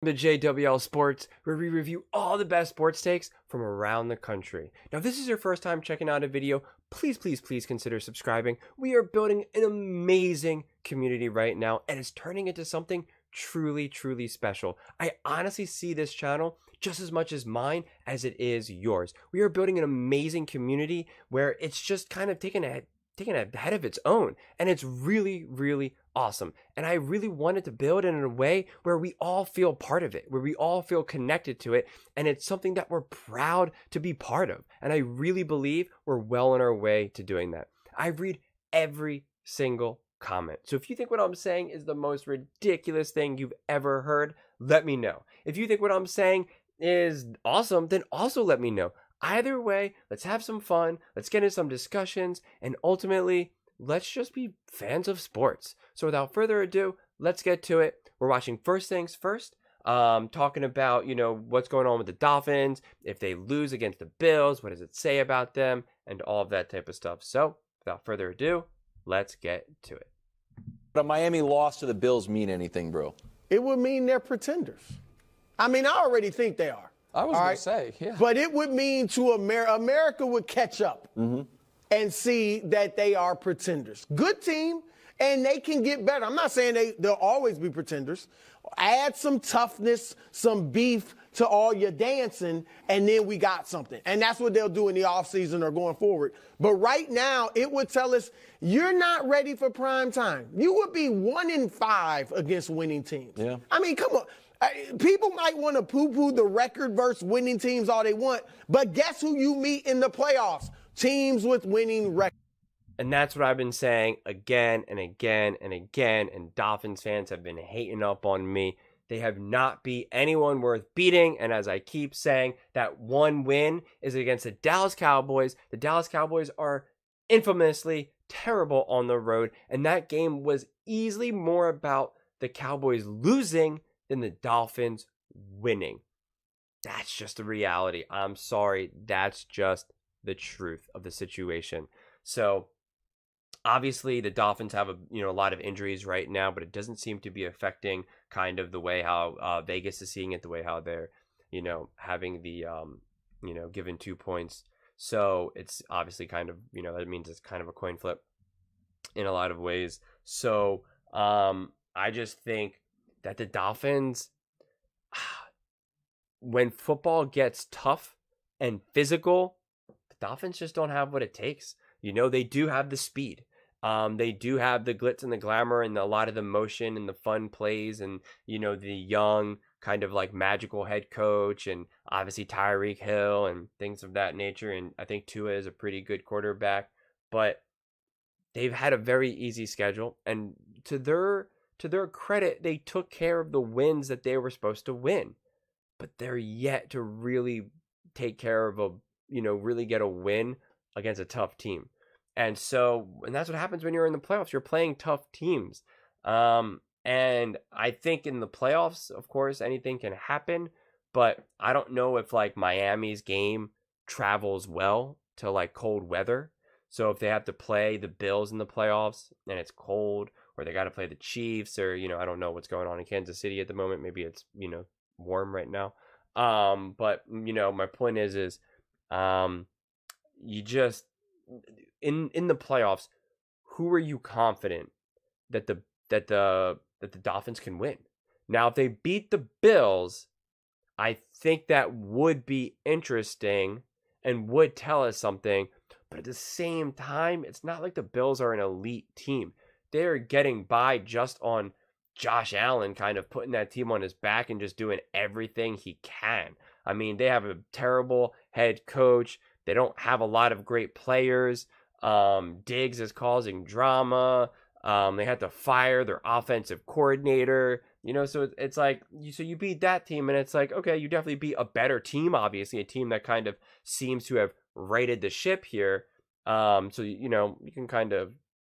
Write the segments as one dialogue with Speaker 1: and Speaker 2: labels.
Speaker 1: The JWL Sports, where we review all the best sports takes from around the country. Now, if this is your first time checking out a video, please consider subscribing. We are building an amazing community right now, and it's turning into something truly special. I honestly see this channel just as much as mine as it is yours. We are building an amazing community where it's just kind of taking a head of its own, and it's really awesome. And I really wanted to build it in a way where we all feel part of it, where we all feel connected to it, and it's something that we're proud to be part of. And I really believe we're well on our way to doing that. I read every single comment. So if you think what I'm saying is the most ridiculous thing you've ever heard, let me know. If you think what I'm saying is awesome, then also let me know. Either way, let's have some fun, let's get into some discussions, and ultimately, let's just be fans of sports. So without further ado, let's get to it. We're watching First Things First, talking about, what's going on with the Dolphins, if they lose against the Bills, what does it say about them, and all of that type of stuff. So without further ado, let's get to it.
Speaker 2: But a Miami loss to the Bills mean anything, bro?
Speaker 3: It would mean they're pretenders. I mean, I already think they are.
Speaker 2: I was going to say, yeah.
Speaker 3: But it would mean to America would catch up and see that they are pretenders. Good team, and they can get better. I'm not saying they'll always be pretenders. Add some toughness, some beef to all your dancing, and then we got something. And that's what they'll do in the offseason or going forward. But right now, it would tell us you're not ready for prime time. You would be 1-5 against winning teams.
Speaker 2: Yeah.
Speaker 3: I mean, come on. People might want to poo-poo the record versus winning teams all they want, but guess who you meet in the playoffs? Teams with winning records.
Speaker 1: And that's what I've been saying again and again and again, and Dolphins fans have been hating up on me. They have not beat anyone worth beating, and as I keep saying, that one win is against the Dallas Cowboys. The Dallas Cowboys are infamously terrible on the road, and that game was easily more about the Cowboys losing than the Dolphins winning. That's just the reality. I'm sorry. That's just the truth of the situation. So obviously the Dolphins have a lot of injuries right now, but it doesn't seem to be affecting kind of the way how Vegas is seeing it, the way how they're, having the, given 2 points. So it's obviously kind of, that means it's kind of a coin flip in a lot of ways. So I just think that the Dolphins, when football gets tough and physical, the Dolphins just don't have what it takes. They do have the speed. They do have the glitz and the glamour and a lot of the motion and the fun plays and, the young kind of like magical head coach and obviously Tyreek Hill and things of that nature. And I think Tua is a pretty good quarterback, but they've had a very easy schedule. And to their credit, they took care of the wins that they were supposed to win, but they're yet to really take care of really get a win against a tough team. And that's what happens when you're in the playoffs. You're playing tough teams. And I think in the playoffs, of course, anything can happen, but I don't know if like Miami's game travels well to like cold weather. So if they have to play the Bills in the playoffs and it's cold, or they got to play the Chiefs, or, I don't know what's going on in Kansas City at the moment. Maybe it's, warm right now. But, my point is you just, in the playoffs, who are you confident that the Dolphins can win? Now, if they beat the Bills, I think that would be interesting and would tell us something. But at the same time, it's not like the Bills are an elite team. They're getting by just on Josh Allen kind of putting that team on his back and just doing everything he can. I mean, they have a terrible head coach. They don't have a lot of great players. Diggs is causing drama. They had to fire their offensive coordinator. So it's like, you beat that team, and it's like, okay, you definitely beat a better team, obviously, a team that kind of seems to have righted the ship here. So, you can kind of,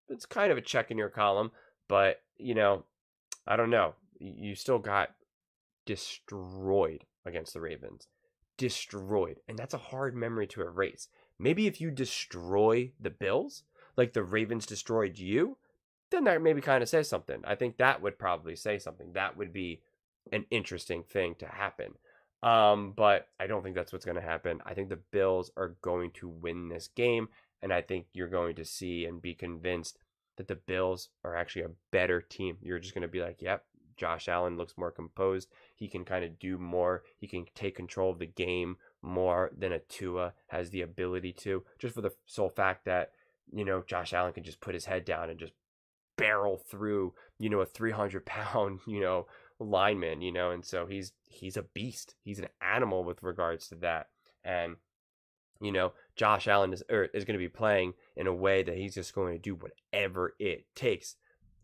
Speaker 1: it's kind of a check in your column, but, I don't know. You still got destroyed against the Ravens. Destroyed. And that's a hard memory to erase. Maybe if you destroy the Bills, like the Ravens destroyed you, then that maybe kind of says something. I think that would probably say something. That would be an interesting thing to happen. But I don't think that's what's going to happen. I think the Bills are going to win this game, and I think you're going to see and be convinced that the Bills are actually a better team. You're just going to be like, yep, Josh Allen looks more composed. He can kind of do more. He can take control of the game more than a Tua has the ability to, just for the sole fact that, Josh Allen can just put his head down and just barrel through, a 300-pound, lineman, and so he's a beast. He's an animal with regards to that. And Josh Allen is going to be playing in a way that he's just going to do whatever it takes.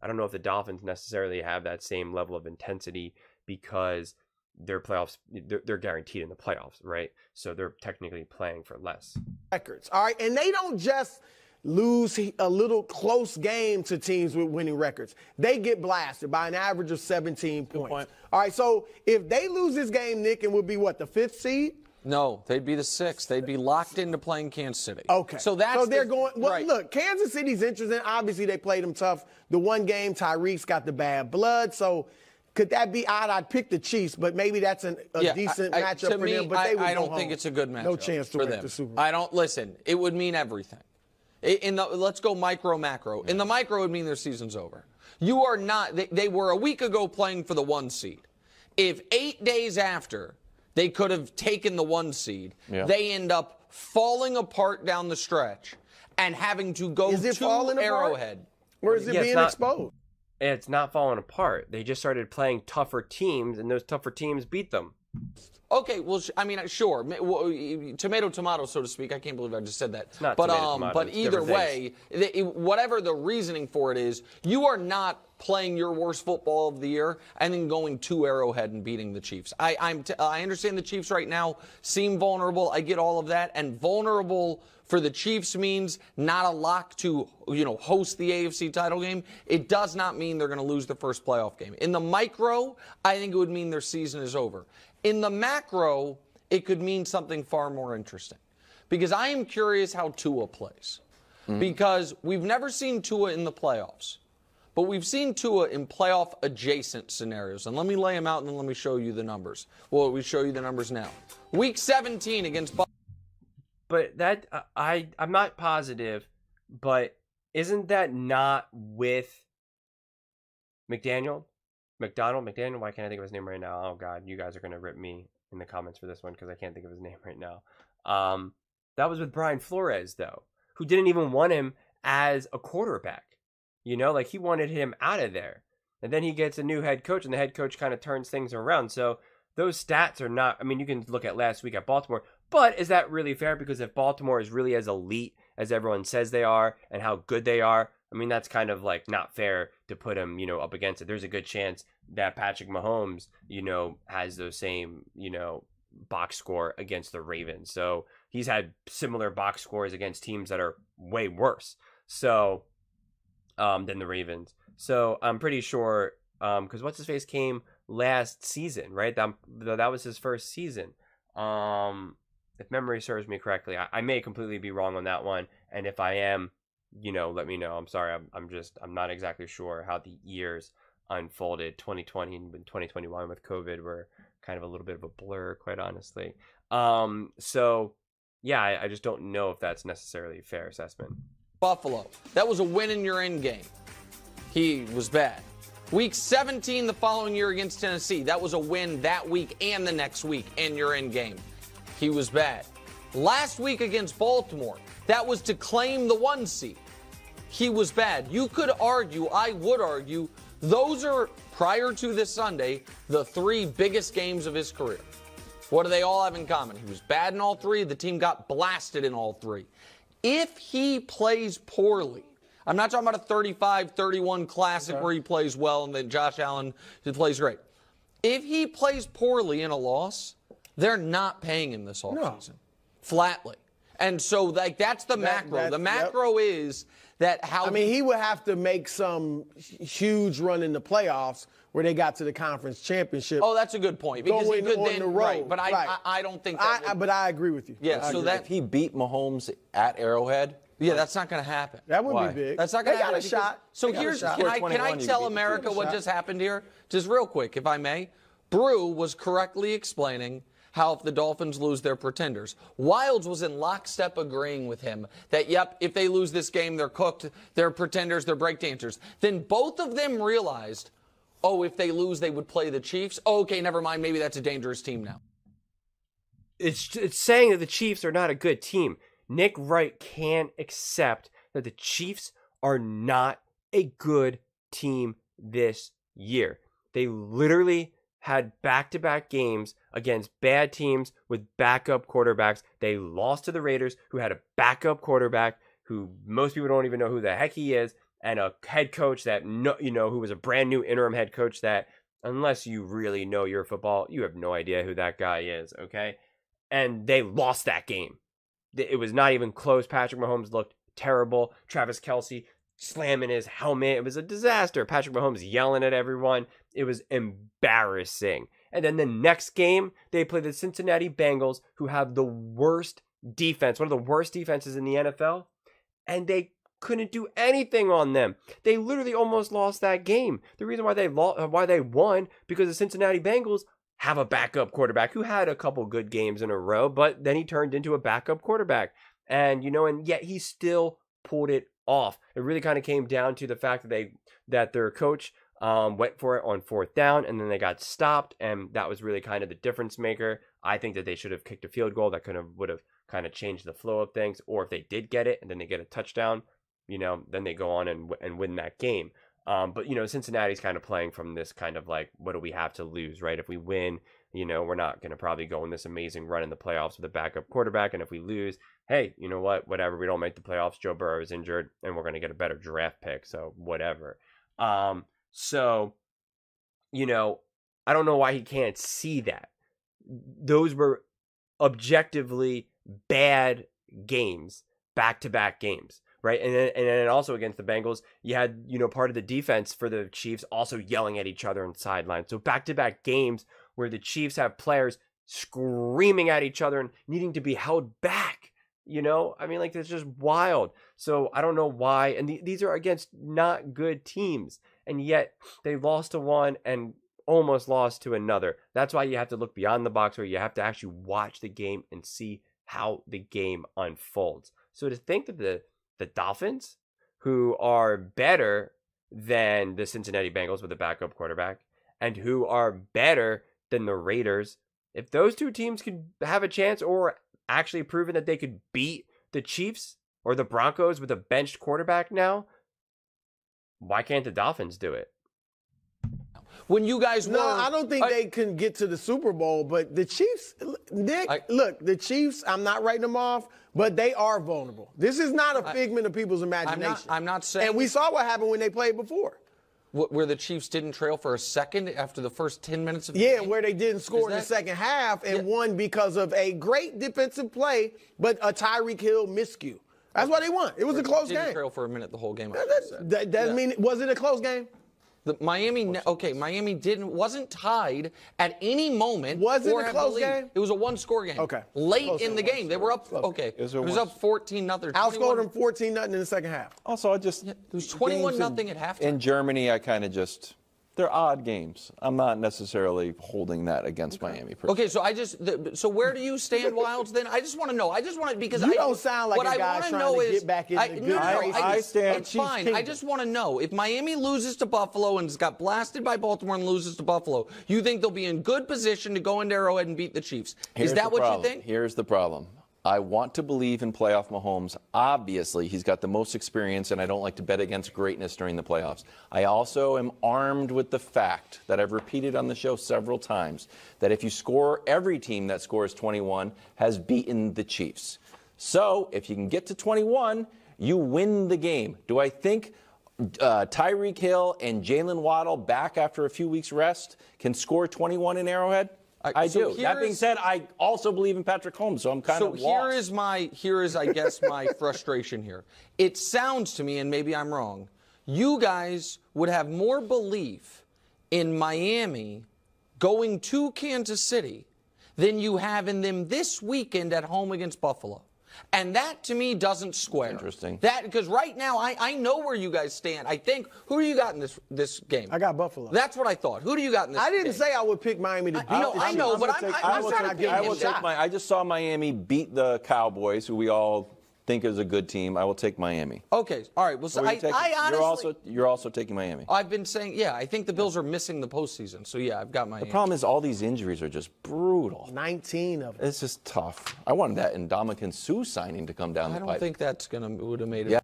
Speaker 1: I don't know if the Dolphins necessarily have that same level of intensity because their playoffs, they're guaranteed in the playoffs, right? So they're technically playing for less.
Speaker 3: Records, all right? And they don't just lose a little close game to teams with winning records. They get blasted by an average of 17 points. All right, so if they lose this game, Nick, and would be what, the 5th seed?
Speaker 4: No, they'd be the 6th. They'd be locked into playing Kansas City.
Speaker 3: Okay.
Speaker 4: So
Speaker 3: they're going. Well,
Speaker 4: right.
Speaker 3: Look, Kansas City's interesting. Obviously, they played them tough. The one game, Tyreek's got the bad blood. So could that be odd? I'd pick the Chiefs, but maybe that's a decent matchup for them. But
Speaker 4: I don't think it's a good matchup.
Speaker 3: No chance to
Speaker 4: for
Speaker 3: win
Speaker 4: them.
Speaker 3: the Super Bowl.
Speaker 4: I don't listen. It would mean everything. Let's go micro macro. In the micro, it would mean their season's over. You are not. They were a week ago playing for the 1 seed. If 8 days after they could have taken the 1 seed, they end up falling apart down the stretch and having to go to Arrowhead.
Speaker 3: Or is it being exposed?
Speaker 1: It's not falling apart. They just started playing tougher teams, and those tougher teams beat them.
Speaker 4: Okay, well, sure. Tomato, tomato, so to speak. I can't believe I just said that.
Speaker 1: It's not tomato,
Speaker 4: but either way, whatever the reasoning for it is, you are not playing your worst football of the year and then going to Arrowhead and beating the Chiefs. I understand the Chiefs right now seem vulnerable. I get all of that. And vulnerable for the Chiefs means not a lock to, host the AFC title game. It does not mean they're going to lose the first playoff game. In the micro, I think it would mean their season is over. In the macro, it could mean something far more interesting. Because I am curious how Tua plays. Because we've never seen Tua in the playoffs. But we've seen Tua in playoff-adjacent scenarios. And let me lay them out, and then let me show you the numbers. Well, we show you the numbers now. Week 17 against Buffalo.
Speaker 1: But that, I'm not positive, but isn't that not with McDaniel? Why can't I think of his name right now? Oh, God, you guys are going to rip me in the comments for this one because I can't think of his name right now. That was with Brian Flores, though, who didn't even want him as a quarterback. He wanted him out of there. And then he gets a new head coach, and the head coach kind of turns things around. So those stats are not, you can look at last week at Baltimore, but is that really fair? Because if Baltimore is really as elite as everyone says they are and how good they are, that's kind of not fair to put him, up against it. There's a good chance that Patrick Mahomes, has those same, box score against the Ravens. So he's had similar box scores against teams that are way worse. So, than the Ravens. So I'm pretty sure, because what's his face came last season, right? That was his first season. If memory serves me correctly, I may completely be wrong on that one. And if I am, let me know. I'm sorry. I'm not exactly sure how the years unfolded. 2020 and 2021 with COVID were kind of a little bit of a blur, quite honestly. So yeah, I just don't know if that's necessarily a fair assessment.
Speaker 4: Buffalo. That was a win in your end game. He was bad. Week 17 the following year against Tennessee. That was a win that week and the next week in your end game. He was bad. Last week against Baltimore, that was to claim the 1 seed. He was bad. You could argue, I would argue, those are, prior to this Sunday, the 3 biggest games of his career. What do they all have in common? He was bad in all 3. The team got blasted in all 3. If he plays poorly, I'm not talking about a 35-31 classic where he plays well and then Josh Allen plays great. If he plays poorly in a loss, they're not paying him this offseason. Flatly. And so that's the macro. The macro is that how
Speaker 3: he would have to make some huge run in the playoffs where they got to the conference championship.
Speaker 4: Oh, that's a good point. Because he could then, right, but I don't think that
Speaker 3: but I agree with you.
Speaker 4: Yeah, so that
Speaker 2: if he beat Mahomes at Arrowhead,
Speaker 4: that's not going to happen.
Speaker 3: That would be big.
Speaker 4: That's not going to happen.
Speaker 3: They got a shot.
Speaker 4: So can I tell America what just happened here? Just real quick, if I may. Brew was correctly explaining how if the Dolphins lose, they're pretenders. Wilds was in lockstep agreeing with him that, yep, if they lose this game, they're cooked, they're pretenders, they're breakdancers. Then both of them realized, oh, if they lose, they would play the Chiefs. Oh, okay, never mind, maybe that's a dangerous team now.
Speaker 1: It's saying that the Chiefs are not a good team. Nick Wright can't accept that the Chiefs are not a good team this year. They literally had back-to-back games against bad teams with backup quarterbacks. They lost to the Raiders, who had a backup quarterback who most people don't even know who the heck he is, and a head coach that who was a brand new interim head coach that, unless you really know your football, you have no idea who that guy is, okay? And they lost that game. It was not even close. Patrick Mahomes looked terrible. Travis Kelce slamming his helmet. It was a disaster. Patrick Mahomes yelling at everyone. It was embarrassing. And then the next game, they played the Cincinnati Bengals, who have the worst defense, one of the worst defenses in the NFL, and they couldn't do anything on them. They literally almost lost that game. The reason why they won, because the Cincinnati Bengals have a backup quarterback who had a couple good games in a row, but then he turned into a backup quarterback. And yet he still pulled it off. It really kind of came down to the fact that their coach went for it on 4th down, and then they got stopped, and that was really kind of the difference maker. I think that they should have kicked a field goal. That would have kind of changed the flow of things. Or if they did get it and then they get a touchdown, then they go on and win that game. But Cincinnati's kind of playing from this kind of like, what do we have to lose, right? If we win, we're not going to probably go on this amazing run in the playoffs with a backup quarterback. And if we lose, hey, you know what? Whatever. We don't make the playoffs. Joe Burrow is injured, and we're going to get a better draft pick. So whatever. So, I don't know why he can't see that. Those were objectively bad games, back-to-back games. Right. And then also against the Bengals, you had, part of the defense for the Chiefs also yelling at each other on the sideline. So back-to-back games where the Chiefs have players screaming at each other and needing to be held back. It's just wild. So I don't know why. And these are against not good teams. And yet they lost to one and almost lost to another. That's why you have to look beyond the box, where you have to actually watch the game and see how the game unfolds. So to think that the Dolphins, who are better than the Cincinnati Bengals with a backup quarterback, and who are better than the Raiders, if those two teams could have a chance, or actually proven that they could beat the Chiefs or the Broncos with a benched quarterback now, why can't the Dolphins do it?
Speaker 4: When you guys were...
Speaker 3: No, I don't think they can get to the Super Bowl, but the Chiefs, look, the Chiefs, I'm not writing them off, but they are vulnerable. This is not a figment of people's imagination.
Speaker 4: I'm not saying...
Speaker 3: And we saw what happened when they played before.
Speaker 4: Where the Chiefs didn't trail for a second after the first 10 minutes of the game?
Speaker 3: Yeah, where they didn't score in the second half and won because of a great defensive play, but a Tyreek Hill miscue. That's why they won. It was a close game.
Speaker 4: Didn't trail for a minute the whole game.
Speaker 3: That doesn't mean, was it a close game?
Speaker 4: Miami wasn't tied at any moment.
Speaker 3: Was it a close game?
Speaker 4: It was a one-score game.
Speaker 3: Okay.
Speaker 4: Late in the game, they were up. Okay, it was up 14-0.
Speaker 3: Outscored them 14-0 in the second half.
Speaker 2: Also,
Speaker 4: it was 21-0 at halftime.
Speaker 2: In Germany, I kind of just... They're odd games. I'm not necessarily holding that against Miami.
Speaker 4: Okay, so where do you stand, Wilds? Then I just want to know. Because
Speaker 3: you don't sound like a guy trying to get back in the good graces.
Speaker 4: It's fine. I just want to know, if Miami loses to Buffalo and got blasted by Baltimore and loses to Buffalo, you think they'll be in good position to go into Arrowhead and beat the Chiefs? Is that what you think?
Speaker 2: Here's the problem. I want to believe in playoff Mahomes. Obviously, he's got the most experience, and I don't like to bet against greatness during the playoffs. I also am armed with the fact that I've repeated on the show several times, that if you score, every team that scores 21 has beaten the Chiefs. So if you can get to 21, you win the game. Do I think Tyreek Hill and Jalen Waddle, back after a few weeks rest, can score 21 in Arrowhead? I do. That being said, I also believe in Patrick Holmes, so I'm kind of lost.
Speaker 4: Here is, I guess, my frustration here. It sounds to me, and maybe I'm wrong, you guys would have more belief in Miami going to Kansas City than you have in them this weekend at home against Buffalo. And that, to me, doesn't square.
Speaker 2: Interesting.
Speaker 4: That, because right now, I know where you guys stand. I think, who do you got in this game?
Speaker 3: I got Buffalo.
Speaker 4: That's what I thought. Who do you got in this game?
Speaker 3: I didn't say I would pick Miami to beat.
Speaker 4: I know, but
Speaker 2: I just saw Miami beat the Cowboys, who we all think is a good team. I will take Miami.
Speaker 4: Okay, all right. Well, so I honestly,
Speaker 2: you're also taking Miami.
Speaker 4: I've been saying, yeah, I think the Bills are missing the postseason. So yeah, I've got Miami.
Speaker 2: The problem is all these injuries are just brutal.
Speaker 3: 19 of them.
Speaker 2: It's just tough. I wanted that Ndamukong Suh signing to come down the pipe.
Speaker 4: I don't think that's would have made it.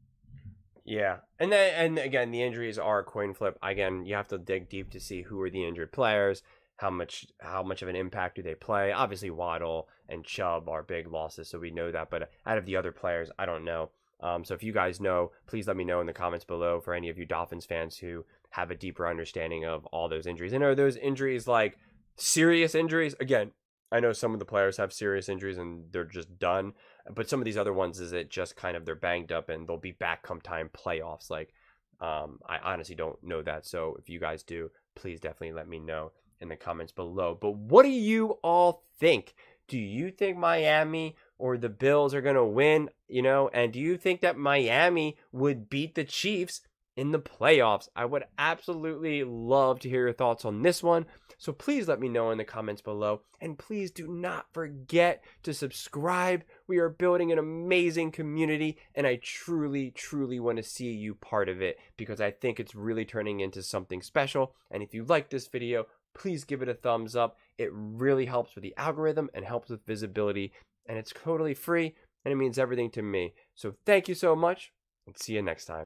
Speaker 1: Yeah, and again, the injuries are a coin flip. Again, you have to dig deep to see who are the injured players, how much of an impact do they play. Obviously, Waddle and Chubb are big losses, so we know that. But out of the other players, I don't know. So if you guys know, please let me know in the comments below for any of you Dolphins fans who have a deeper understanding of all those injuries. And are those injuries like serious injuries? Again, I know some of the players have serious injuries and they're just done. But some of these other ones, is it just kind of they're banged up and they'll be back come time playoffs? Like, I honestly don't know that. So if you guys do, please definitely let me know in the comments below. But what do you all think? Do you think Miami or the Bills are going to win? And do you think that Miami would beat the Chiefs in the playoffs? I would absolutely love to hear your thoughts on this one. So please let me know in the comments below. And please do not forget to subscribe. We are building an amazing community, and I truly, truly want to see you part of it because I think it's really turning into something special. And if you like this video, please give it a thumbs up. It really helps with the algorithm and helps with visibility, and it's totally free, and it means everything to me. So thank you so much, and see you next time.